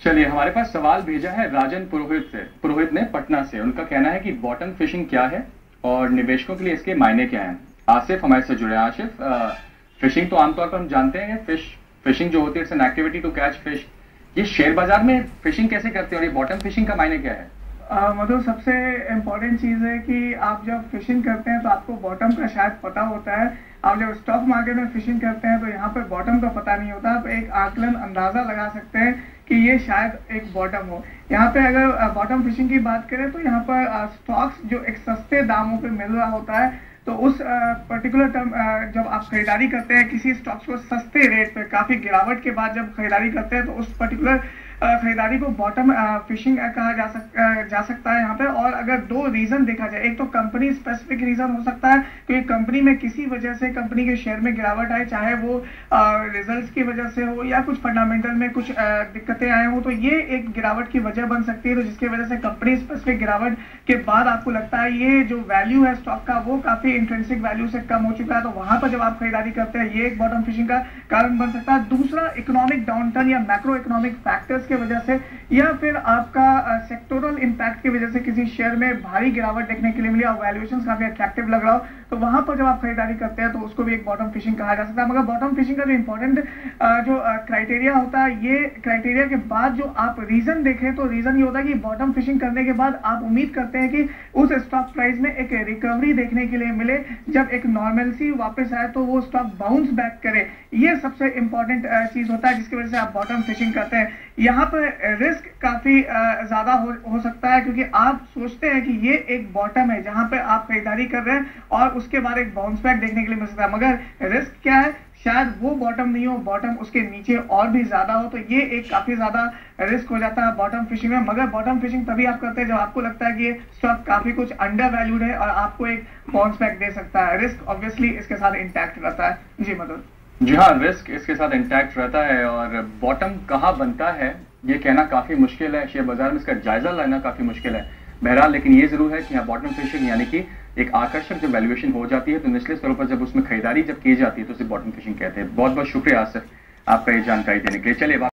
चलिए, हमारे पास सवाल भेजा है राजन पुरोहित से। पुरोहित ने पटना से। उनका कहना है कि बॉटम फिशिंग क्या है और निवेशकों के लिए इसके मायने क्या हैं। आसिफ हमारे से जुड़े हैं। आसिफ, फिशिंग तो आमतौर पर हम जानते हैं, फिशिंग जो होती है it's an activity to catch fish. ये शेयर बाजार में फिशिंग कैसे करते हैं और ये बॉटम फिशिंग का मायने क्या है? मतलब सबसे इम्पोर्टेंट चीज़ है कि आप जब फिशिंग करते हैं तो आपको बॉटम का शायद पता होता है। आप जब स्टॉक मार्केट में फिशिंग करते हैं तो यहाँ पर बॉटम का पता नहीं होता। आप एक आकलन अंदाज़ा लगा सकते हैं कि ये शायद एक बॉटम हो। यहाँ पे अगर बॉटम फिशिंग की बात करें तो यहाँ पर स्टॉक्स जो एक सस्ते दामों पे मिल रहा होता है, तो उस पर्टिकुलर टर्म जब आप खरीदारी करते हैं किसी स्टॉक्स को सस्ते रेट पे काफ़ी गिरावट के बाद जब खरीदारी करते हैं तो उस पर्टिकुलर खरीदारी को बॉटम फिशिंग कहा जा सकता है यहाँ पे। और अगर दो रीजन देखा जाए, एक तो कंपनी स्पेसिफिक रीजन हो सकता है क्योंकि कंपनी में किसी वजह से कंपनी के शेयर में गिरावट आए, चाहे वो रिजल्ट्स की वजह से हो या कुछ फंडामेंटल में कुछ दिक्कतें आए हो, तो ये एक गिरावट की वजह बन सकती है। तो जिसकी वजह से कंपनी स्पेसिफिक गिरावट के बाद आपको लगता है ये जो वैल्यू है स्टॉक का वो काफी इंट्रिंसिक वैल्यू से कम हो चुका है, तो वहां पर जब आप खरीदारी करते हैं ये एक बॉटम फिशिंग का कारण बन सकता है। दूसरा, इकोनॉमिक डाउनटर्न या मैक्रो इकोनॉमिक फैक्टर्स की वजह से या फिर आपका सेक्टोरल इंपैक्ट की वजह से किसी शेयर में भारी गिरावट देखने के लिए मिली और वैल्यूएशन काफी अट्रैक्टिव लग रहा हो, तो वहां पर जब आप खरीदारी करते हैं तो उसको भी एक बॉटम फिशिंग कहा जा सकता है। मगर बॉटम फिशिंग का जो इंपॉर्टेंट जो क्राइटेरिया होता है, ये क्राइटेरिया के बाद जो आप रीजन देखें तो रीजन ये होता है कि बॉटम फिशिंग करने के बाद आप उम्मीद करते हैं कि उस स्टॉक प्राइस में एक रिकवरी देखने के लिए मिले, जब एक नॉर्मलसी वापस आए तो वो स्टॉक बाउंस बैक करे। ये सबसे इंपॉर्टेंट चीज होता है जिसकी वजह से आप बॉटम फिशिंग करते हैं। यहाँ पर रिस्क काफी ज्यादा हो सकता है क्योंकि आप सोचते हैं कि ये एक बॉटम है जहां पे आप खरीदारी कर रहे हैं और उसके बाद एक बाउंस बैक देखने के लिए मिल सकता है, मगर रिस्क क्या है, शायद वो बॉटम नहीं हो, बॉटम उसके नीचे और भी ज्यादा हो, तो ये एक काफी ज्यादा रिस्क हो जाता है बॉटम फिशिंग में। मगर बॉटम फिशिंग तभी आप करते हैं जब आपको लगता है कि ये स्टॉक काफी कुछ अंडर वैल्यूड है और आपको एक बाउंस बैक दे सकता है। रिस्क ऑब्वियसली इसके साथ इंटैक्ट रहता है। जी मधुर। जी हाँ, रिस्क इसके साथ इंटैक्ट रहता है और बॉटम कहाँ बनता है ये कहना काफी मुश्किल है। शेयर बाजार में इसका जायजा लेना काफी मुश्किल है। बहरहाल, लेकिन ये जरूर है कि यहाँ बॉटम फिशिंग यानी कि एक आकर्षक जो वैल्यूएशन हो जाती है तो निचले स्तरों पर जब उसमें खरीदारी जब की जाती है तो उसे बॉटम फिशिंग कहते हैं। बहुत बहुत शुक्रिया आसिफ आपका ये जानकारी देने के लिए। चलिए